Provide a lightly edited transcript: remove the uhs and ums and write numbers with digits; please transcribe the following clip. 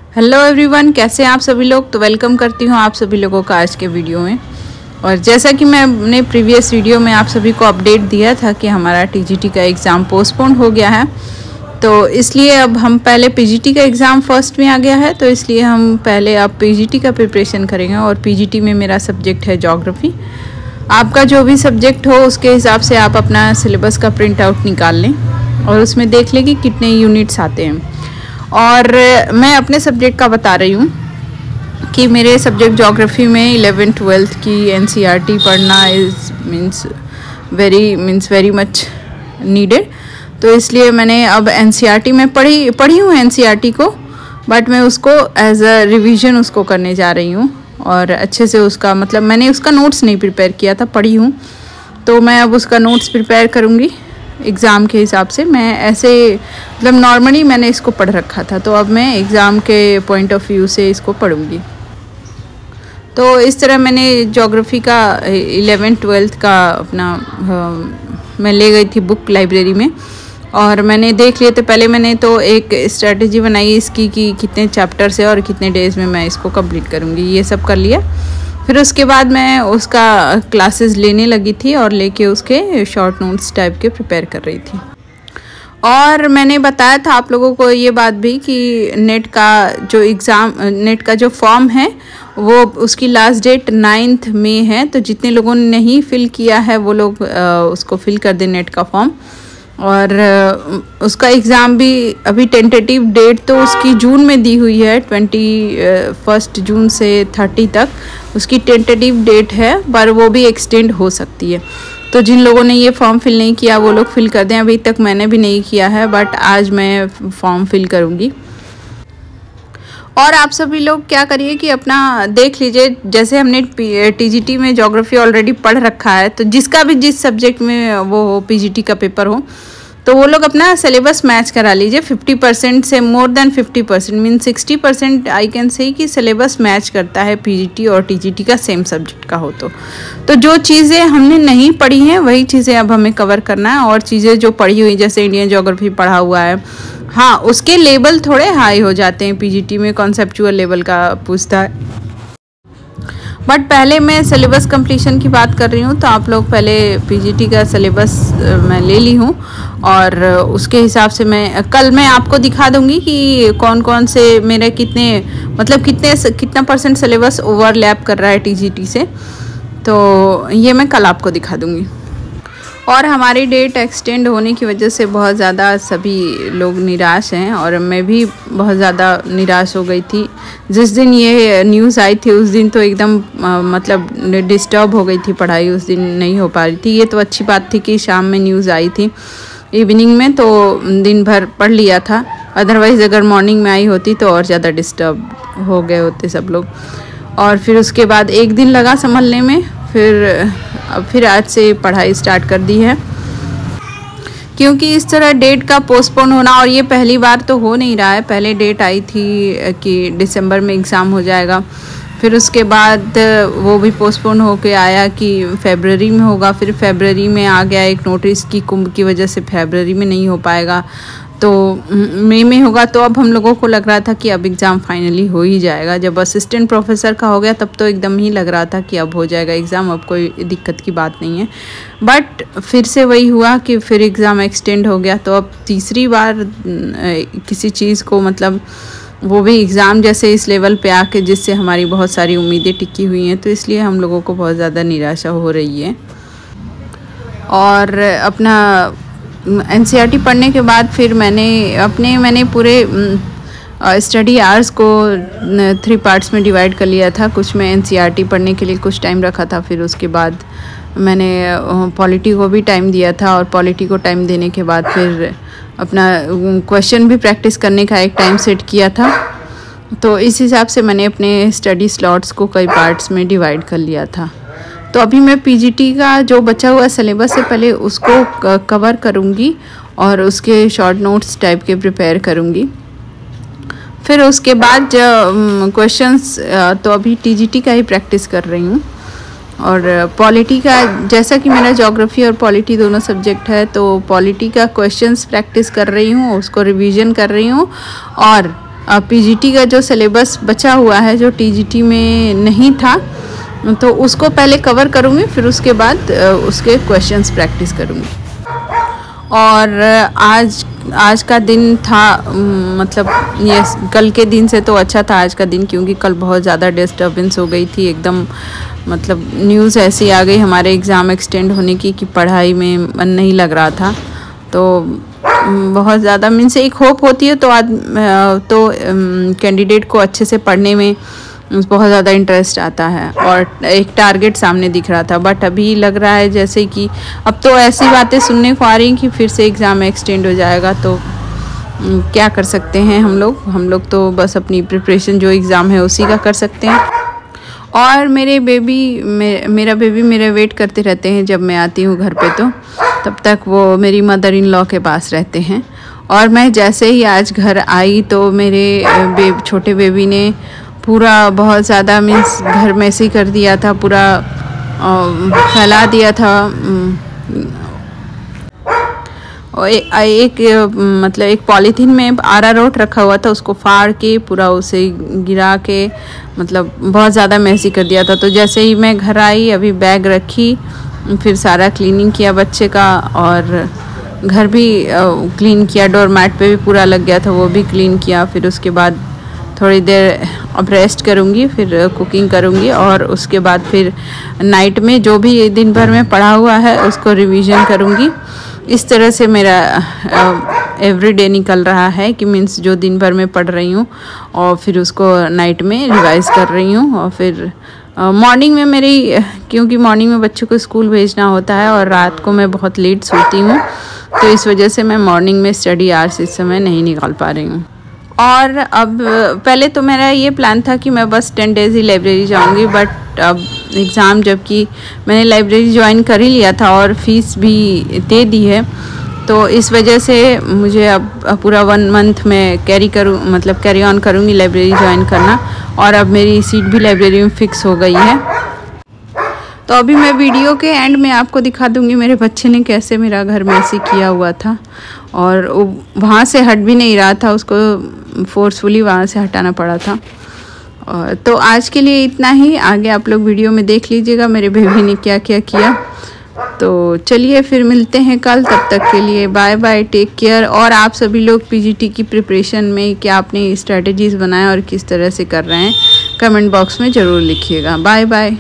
Hello everyone, कैसे हैं आप सभी लोग। तो वेलकम करती हूं आप सभी लोगों का आज के वीडियो में। और जैसा कि मैंने प्रीवियस वीडियो में आप सभी को अपडेट दिया था कि हमारा टीजीटी का एग्ज़ाम पोस्टपोन हो गया है, तो इसलिए अब हम पहले पीजीटी का एग्ज़ाम फर्स्ट में आ गया है, तो इसलिए हम पहले अब पीजीटी का प्रिपरेशन करेंगे। और पीजीटी में मेरा सब्जेक्ट है ज्योग्राफी। आपका जो भी सब्जेक्ट हो उसके हिसाब से आप अपना सिलेबस का प्रिंट आउट निकाल लें और उसमें देख लें कि कितने यूनिट्स आते हैं। और मैं अपने सब्जेक्ट का बता रही हूँ कि मेरे सब्जेक्ट ज्योग्राफी में 11th-12th की एनसीईआरटी पढ़ना मीन्स वेरी मच नीडेड। तो इसलिए मैंने अब एनसीईआरटी में पढ़ी हूँ एनसीईआरटी को, बट मैं उसको एज अ रिवीजन उसको करने जा रही हूँ। और अच्छे से उसका मतलब मैंने उसका नोट्स नहीं प्रिपेयर किया था, पढ़ी हूँ, तो मैं अब उसका नोट्स प्रिपेयर करूँगी एग्ज़ाम के हिसाब से। मैं ऐसे मतलब नॉर्मली मैंने इसको पढ़ रखा था, तो अब मैं एग्ज़ाम के पॉइंट ऑफ व्यू से इसको पढ़ूंगी। तो इस तरह मैंने ज्योग्राफी का 11th-12th का अपना मैं ले गई थी बुक लाइब्रेरी में और मैंने देख लिए थे। पहले मैंने तो एक स्ट्रेटजी बनाई इसकी कि कितने चैप्टर है और कितने डेज़ में मैं इसको कंप्लीट करूँगी, ये सब कर लिया। फिर उसके बाद मैं उसका क्लासेस लेने लगी थी और लेके उसके शॉर्ट नोट्स टाइप के प्रिपेयर कर रही थी। और मैंने बताया था आप लोगों को ये बात भी कि नेट का जो फॉर्म है वो उसकी लास्ट डेट 9 मई है। तो जितने लोगों ने नहीं फिल किया है वो लोग उसको फिल कर दें नेट का फॉर्म। और उसका एग्ज़ाम भी अभी टेंटेटिव डेट तो उसकी जून में दी हुई है, 21 जून से 30 तक उसकी टेंटेटिव डेट है, पर वो भी एक्सटेंड हो सकती है। तो जिन लोगों ने ये फॉर्म फिल नहीं किया वो लोग फिल कर दें। अभी तक मैंने भी नहीं किया है, बट आज मैं फॉर्म फिल करूँगी। और आप सभी लोग क्या करिए कि अपना देख लीजिए, जैसे हमने टीजीटी में ज्योग्राफी ऑलरेडी पढ़ रखा है, तो जिसका भी जिस सब्जेक्ट में वो हो पीजीटी का पेपर हो, तो वो लोग अपना सिलेबस मैच करा लीजिए 50% से more than 50%, mean 60% I can say कि सिलेबस मैच करता है पीजीटी और टीजीटी का सेम सब्जेक्ट का हो। तो जो चीज़ें हमने नहीं पढ़ी हैं वही चीज़ें अब हमें कवर करना है। और चीज़ें जो पढ़ी हुई जैसे इंडियन ज्योग्राफी पढ़ा हुआ है, हाँ उसके लेवल थोड़े हाई हो जाते हैं, पीजीटी में कॉन्सेप्चुअल लेवल का पूछता है। बट पहले मैं सिलेबस कंप्लीशन की बात कर रही हूँ, तो आप लोग पहले पीजीटी का सिलेबस मैं ले ली हूँ और उसके हिसाब से कल मैं आपको दिखा दूँगी कि कौन कौन से मेरे कितना परसेंट सिलेबस ओवरलैप कर रहा है टीजीटी से, तो ये मैं कल आपको दिखा दूँगी। और हमारी डेट एक्सटेंड होने की वजह से बहुत ज़्यादा सभी लोग निराश हैं और मैं भी बहुत ज़्यादा निराश हो गई थी। जिस दिन ये न्यूज़ आई थी उस दिन तो एकदम मतलब डिस्टर्ब हो गई थी पढ़ाई, उस दिन नहीं हो पा रही थी। ये तो अच्छी बात थी कि शाम में न्यूज़ आई थी इवनिंग में, तो दिन भर पढ़ लिया था। अदरवाइज़ अगर मॉर्निंग में आई होती तो और ज़्यादा डिस्टर्ब हो गए होते सब लोग। और फिर उसके बाद एक दिन लगा संभलने में, फिर आज से पढ़ाई स्टार्ट कर दी है, क्योंकि इस तरह डेट का पोस्टपोन होना, और ये पहली बार तो हो नहीं रहा है। पहले डेट आई थी कि दिसंबर में एग्ज़ाम हो जाएगा, फिर उसके बाद वो भी पोस्टपोन होके आया कि फरवरी में होगा, फिर फरवरी में आ गया एक नोटिस की कुंभ की वजह से फरवरी में नहीं हो पाएगा, तो मई में होगा। तो अब हम लोगों को लग रहा था कि अब एग्ज़ाम फाइनली हो ही जाएगा। जब असिस्टेंट प्रोफेसर का हो गया तब तो एकदम ही लग रहा था कि अब हो जाएगा एग्ज़ाम, अब कोई दिक्कत की बात नहीं है। बट फिर से वही हुआ कि फिर एग्ज़ाम एक्सटेंड हो गया। तो अब तीसरी बार किसी चीज़ को मतलब वो भी एग्ज़ाम जैसे इस लेवल पे आके, जिससे हमारी बहुत सारी उम्मीदें टिकी हुई हैं, तो इसलिए हम लोगों को बहुत ज़्यादा निराशा हो रही है। और अपना एनसीईआरटी पढ़ने के बाद फिर मैंने पूरे स्टडी आवर्स को 3 पार्ट्स में डिवाइड कर लिया था। कुछ मैं एनसीईआरटी पढ़ने के लिए कुछ टाइम रखा था, फिर उसके बाद मैंने पॉलिटी को भी टाइम दिया था, और पॉलिटी को टाइम देने के बाद फिर अपना क्वेश्चन भी प्रैक्टिस करने का एक टाइम सेट किया था। तो इस हिसाब से मैंने अपने स्टडी स्लॉट्स को कई पार्ट्स में डिवाइड कर लिया था। तो अभी मैं पीजीटी का जो बचा हुआ सिलेबस है पहले उसको कवर करूँगी और उसके शॉर्ट नोट्स टाइप के प्रिपेयर करूँगी। फिर उसके बाद क्वेश्चंस तो अभी टीजीटी का ही प्रैक्टिस कर रही हूँ। और पॉलिटी का, जैसा कि मेरा ज्योग्राफी और पॉलिटी दोनों सब्जेक्ट है, तो पॉलिटी का क्वेश्चंस प्रैक्टिस कर रही हूँ, उसको रिवीजन कर रही हूँ। और पीजीटी का जो सिलेबस बचा हुआ है जो टीजीटी में नहीं था, तो उसको पहले कवर करूँगी, फिर उसके बाद उसके क्वेश्चंस प्रैक्टिस करूँगी। और आज का दिन था, मतलब ये कल के दिन से तो अच्छा था आज का दिन, क्योंकि कल बहुत ज़्यादा डिस्टर्बेंस हो गई थी एकदम। मतलब न्यूज़ ऐसी आ गई हमारे एग्ज़ाम एक्सटेंड होने की कि पढ़ाई में मन नहीं लग रहा था। तो बहुत ज़्यादा मीन्स एक होप होती है तो कैंडिडेट को अच्छे से पढ़ने में बहुत ज़्यादा इंटरेस्ट आता है और एक टारगेट सामने दिख रहा था। बट अभी लग रहा है जैसे कि अब तो ऐसी बातें सुनने को आ रही कि फिर से एग्ज़ाम एक्सटेंड हो जाएगा। तो क्या कर सकते हैं हम लोग तो बस अपनी प्रिपरेशन जो एग्ज़ाम है उसी का कर सकते हैं। और मेरा बेबी मेरा वेट करते रहते हैं जब मैं आती हूँ घर पे, तो तब तक वो मेरी मदर इन लॉ के पास रहते हैं। और मैं जैसे ही आज घर आई तो मेरे छोटे बेबी ने पूरा बहुत ज़्यादा मीन्स घर में ऐसे ही कर दिया था, पूरा फैला दिया था। और मतलब एक पॉलीथीन में अरारोट रखा हुआ था, उसको फाड़ के पूरा उसे गिरा के मतलब बहुत ज़्यादा मैसी कर दिया था। तो जैसे ही मैं घर आई, अभी बैग रखी, फिर सारा क्लीनिंग किया बच्चे का, और घर भी क्लीन किया, डोरमैट पे भी पूरा लग गया था वो भी क्लीन किया। फिर उसके बाद थोड़ी देर अब रेस्ट करूँगी, फिर कुकिंग करूँगी, और उसके बाद फिर नाइट में जो भी दिन भर में पढ़ा हुआ है उसको रिवीजन करूँगी। इस तरह से मेरा एवरीडे निकल रहा है कि मीन्स जो दिन भर में पढ़ रही हूँ और फिर उसको नाइट में रिवाइज़ कर रही हूँ। और फिर मॉर्निंग में क्योंकि मॉर्निंग में बच्चों को स्कूल भेजना होता है और रात को मैं बहुत लेट सोती हूँ, तो इस वजह से मैं मॉर्निंग में स्टडी आवर्स इस समय नहीं निकाल पा रही हूँ। और अब पहले तो मेरा ये प्लान था कि मैं बस 10 डेज़ ही लाइब्रेरी जाऊंगी, बट अब एग्ज़ाम जबकि मैंने लाइब्रेरी ज्वाइन कर ही लिया था और फीस भी दे दी है, तो इस वजह से मुझे अब पूरा 1 मंथ में कैरी ऑन करूँगी लाइब्रेरी ज्वाइन करना। और अब मेरी सीट भी लाइब्रेरी में फ़िक्स हो गई है। तो अभी मैं वीडियो के एंड में आपको दिखा दूँगी मेरे बच्चे ने कैसे मेरा घर में ऐसे किया हुआ था, और वहाँ से हट भी नहीं रहा था, उसको फोर्सफुली वहाँ से हटाना पड़ा था। और तो आज के लिए इतना ही, आगे आप लोग वीडियो में देख लीजिएगा मेरे बेबी ने क्या क्या किया। तो चलिए फिर मिलते हैं कल, तब तक के लिए बाय बाय, टेक केयर। और आप सभी लोग पीजीटी की प्रिपरेशन में क्या आपने स्ट्रेटजीज़ बनाए और किस तरह से कर रहे हैं, कमेंट बॉक्स में ज़रूर लिखिएगा। Bye bye.